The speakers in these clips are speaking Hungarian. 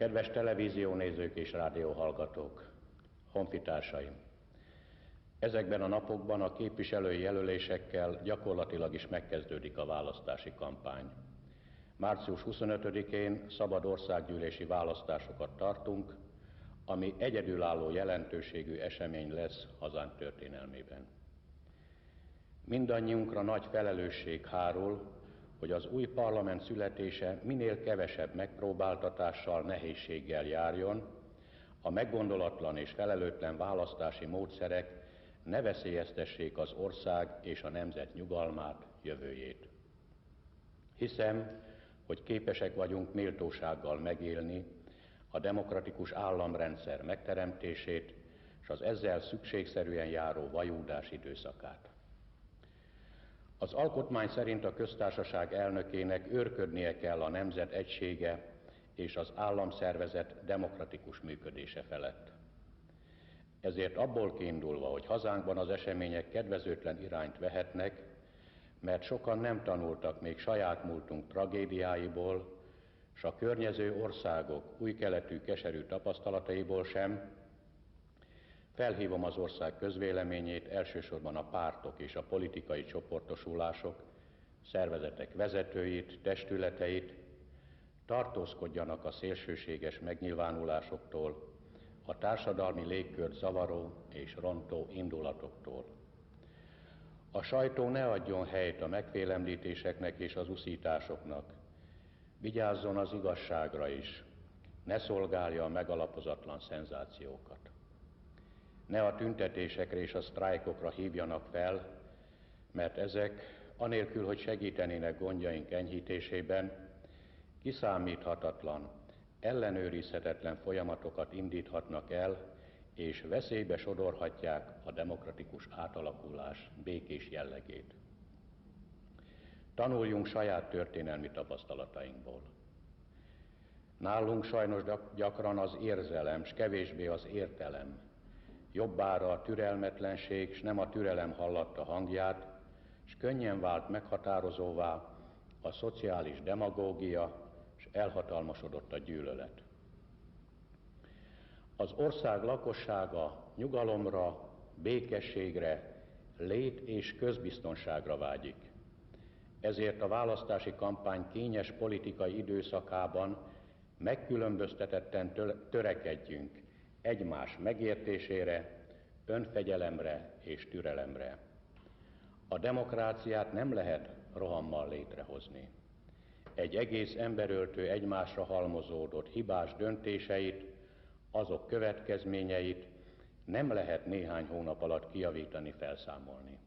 Kedves televíziónézők és rádióhallgatók, honfitársaim! Ezekben a napokban a képviselői jelölésekkel gyakorlatilag is megkezdődik a választási kampány. Március 25-én szabad országgyűlési választásokat tartunk, ami egyedülálló jelentőségű esemény lesz hazánk történelmében. Mindannyiunkra nagy felelősség hárul, hogy az új parlament születése minél kevesebb megpróbáltatással, nehézséggel járjon, a meggondolatlan és felelőtlen választási módszerek ne veszélyeztessék az ország és a nemzet nyugalmát, jövőjét. Hiszem, hogy képesek vagyunk méltósággal megélni a demokratikus államrendszer megteremtését és az ezzel szükségszerűen járó vajúdás időszakát. Az alkotmány szerint a köztársaság elnökének őrködnie kell a nemzet egysége és az államszervezet demokratikus működése felett. Ezért abból kiindulva, hogy hazánkban az események kedvezőtlen irányt vehetnek, mert sokan nem tanultak még saját múltunk tragédiáiból, s a környező országok új keletű keserű tapasztalataiból sem, felhívom az ország közvéleményét, elsősorban a pártok és a politikai csoportosulások, szervezetek vezetőit, testületeit, tartózkodjanak a szélsőséges megnyilvánulásoktól, a társadalmi légkört zavaró és rontó indulatoktól. A sajtó ne adjon helyt a megfélemlítéseknek és az uszításoknak. Vigyázzon az igazságra is, ne szolgálja a megalapozatlan szenzációkat. Ne a tüntetésekre és a sztrájkokra hívjanak fel, mert ezek, anélkül, hogy segítenének gondjaink enyhítésében, kiszámíthatatlan, ellenőrizhetetlen folyamatokat indíthatnak el, és veszélybe sodorhatják a demokratikus átalakulás békés jellegét. Tanuljunk saját történelmi tapasztalatainkból. Nálunk sajnos gyakran az érzelem, s kevésbé az értelem jobbára a türelmetlenség, s nem a türelem hallatta hangját, s könnyen vált meghatározóvá a szociális demagógia, és elhatalmasodott a gyűlölet. Az ország lakossága nyugalomra, békességre, lét és közbiztonságra vágyik. Ezért a választási kampány kényes politikai időszakában megkülönböztetetten törekedjünk egymás megértésére, önfegyelemre és türelemre. A demokráciát nem lehet rohammal létrehozni. Egy egész emberöltő egymásra halmozódott hibás döntéseit, azok következményeit nem lehet néhány hónap alatt kijavítani, felszámolni.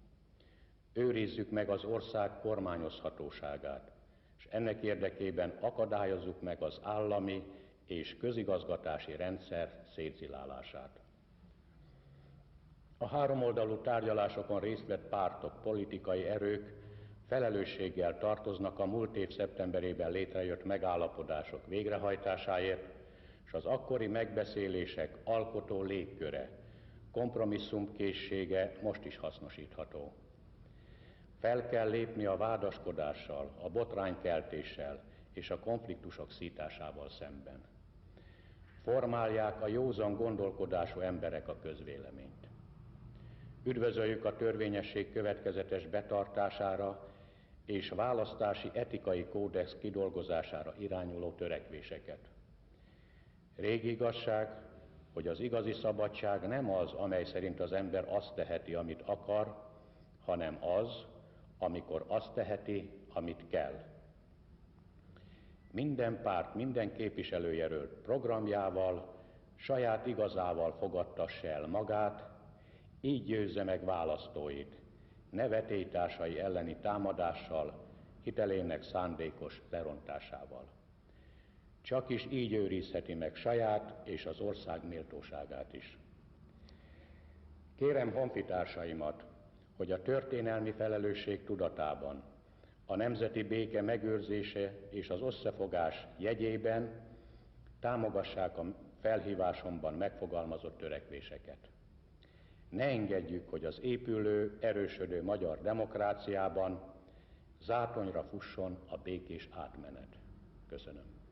Őrizzük meg az ország kormányozhatóságát, és ennek érdekében akadályozzuk meg az állami és közigazgatási rendszer szétzilálását. A háromoldalú tárgyalásokon részt vett pártok, politikai erők felelősséggel tartoznak a múlt év szeptemberében létrejött megállapodások végrehajtásáért, és az akkori megbeszélések alkotó légköre, kompromisszumkészsége most is hasznosítható. Fel kell lépni a vádaskodással, a botránykeltéssel és a konfliktusok szításával szemben. Formálják a józan gondolkodású emberek a közvéleményt. Üdvözöljük a törvényesség következetes betartására és választási etikai kódex kidolgozására irányuló törekvéseket. Régi igazság, hogy az igazi szabadság nem az, amely szerint az ember azt teheti, amit akar, hanem az, amikor azt teheti, amit kell. Minden párt, minden képviselőjelölt programjával, saját igazával fogadtassa el magát, így győzze meg választóit, ne vetélytársai elleni támadással, hitelének szándékos lerontásával. Csak is így őrizheti meg saját és az ország méltóságát is. Kérem honfitársaimat, hogy a történelmi felelősség tudatában, a nemzeti béke megőrzése és az összefogás jegyében támogassák a felhívásomban megfogalmazott törekvéseket. Ne engedjük, hogy az épülő, erősödő magyar demokráciában zátonyra fusson a békés átmenet. Köszönöm.